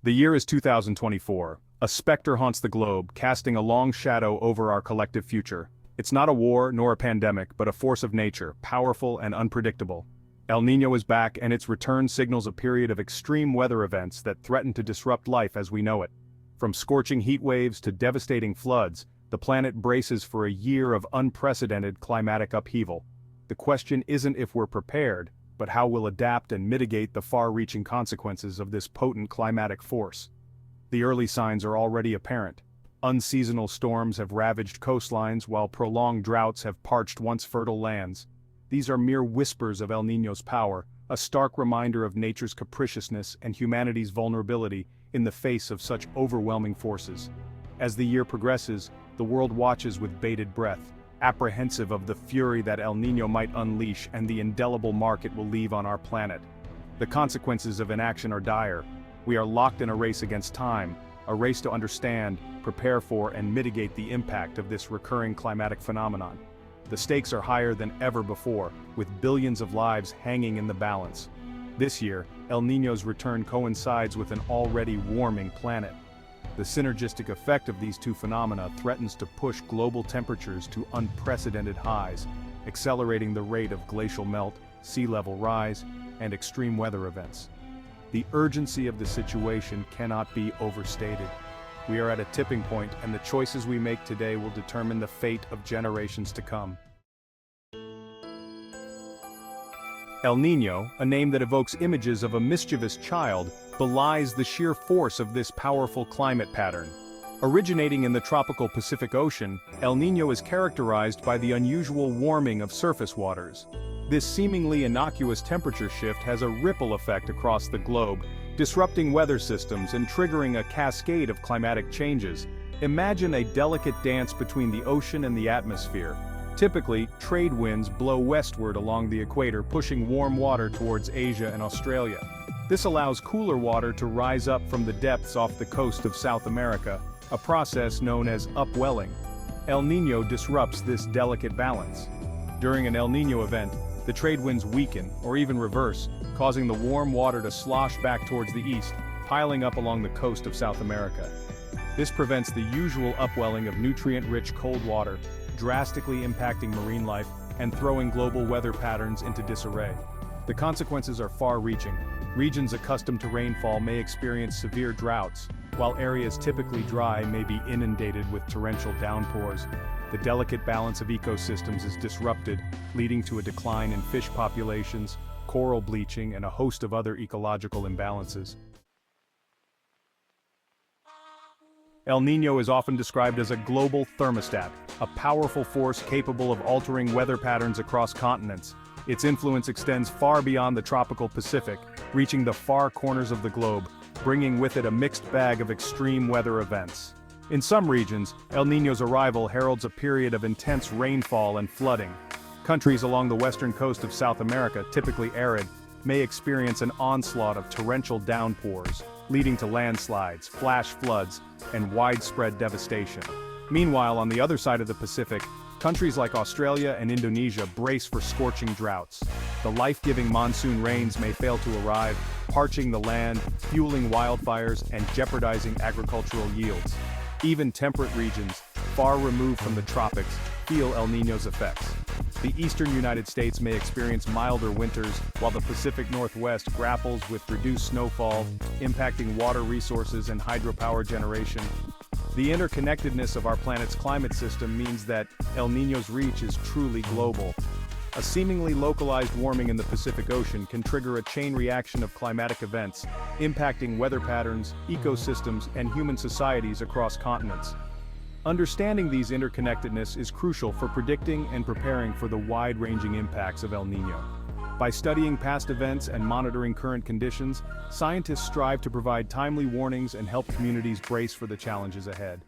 The year is 2024. A specter haunts the globe, casting a long shadow over our collective future. It's not a war nor a pandemic, but a force of nature, powerful and unpredictable. El Niño is back, and its return signals a period of extreme weather events that threaten to disrupt life as we know it. From scorching heat waves to devastating floods, the planet braces for a year of unprecedented climatic upheaval. The question isn't if we're prepared, but how we'll adapt and mitigate the far-reaching consequences of this potent climatic force. The early signs are already apparent. Unseasonal storms have ravaged coastlines, while prolonged droughts have parched once fertile lands. These are mere whispers of El Niño's power, a stark reminder of nature's capriciousness and humanity's vulnerability in the face of such overwhelming forces. As the year progresses, the world watches with bated breath, apprehensive of the fury that El Niño might unleash and the indelible mark it will leave on our planet. The consequences of inaction are dire. We are locked in a race against time, a race to understand, prepare for, and mitigate the impact of this recurring climatic phenomenon. The stakes are higher than ever before, with billions of lives hanging in the balance. This year, El Niño's return coincides with an already warming planet. The synergistic effect of these two phenomena threatens to push global temperatures to unprecedented highs, accelerating the rate of glacial melt, sea level rise, and extreme weather events. The urgency of the situation cannot be overstated. We are at a tipping point, and the choices we make today will determine the fate of generations to come. El Niño, a name that evokes images of a mischievous child, belies the sheer force of this powerful climate pattern. Originating in the tropical Pacific Ocean, El Niño is characterized by the unusual warming of surface waters. This seemingly innocuous temperature shift has a ripple effect across the globe, disrupting weather systems and triggering a cascade of climatic changes. Imagine a delicate dance between the ocean and the atmosphere. Typically, trade winds blow westward along the equator, pushing warm water towards Asia and Australia. This allows cooler water to rise up from the depths off the coast of South America, a process known as upwelling. El Niño disrupts this delicate balance. During an El Niño event, the trade winds weaken, or even reverse, causing the warm water to slosh back towards the east, piling up along the coast of South America. This prevents the usual upwelling of nutrient-rich cold water, drastically impacting marine life and throwing global weather patterns into disarray. The consequences are far-reaching. Regions accustomed to rainfall may experience severe droughts, while areas typically dry may be inundated with torrential downpours. The delicate balance of ecosystems is disrupted, leading to a decline in fish populations, coral bleaching, and a host of other ecological imbalances. El Niño is often described as a global thermostat, a powerful force capable of altering weather patterns across continents. Its influence extends far beyond the tropical Pacific, reaching the far corners of the globe, bringing with it a mixed bag of extreme weather events. In some regions, El Niño's arrival heralds a period of intense rainfall and flooding. Countries along the western coast of South America, typically arid, may experience an onslaught of torrential downpours, leading to landslides, flash floods, and widespread devastation. Meanwhile, on the other side of the Pacific, countries like Australia and Indonesia brace for scorching droughts. The life-giving monsoon rains may fail to arrive, parching the land, fueling wildfires, and jeopardizing agricultural yields. Even temperate regions, far removed from the tropics, feel El Niño's effects. The eastern United States may experience milder winters, while the Pacific Northwest grapples with reduced snowfall, impacting water resources and hydropower generation. The interconnectedness of our planet's climate system means that El Niño's reach is truly global. A seemingly localized warming in the Pacific Ocean can trigger a chain reaction of climatic events, impacting weather patterns, ecosystems, and human societies across continents. Understanding these interconnectedness is crucial for predicting and preparing for the wide-ranging impacts of El Niño. By studying past events and monitoring current conditions, scientists strive to provide timely warnings and help communities brace for the challenges ahead.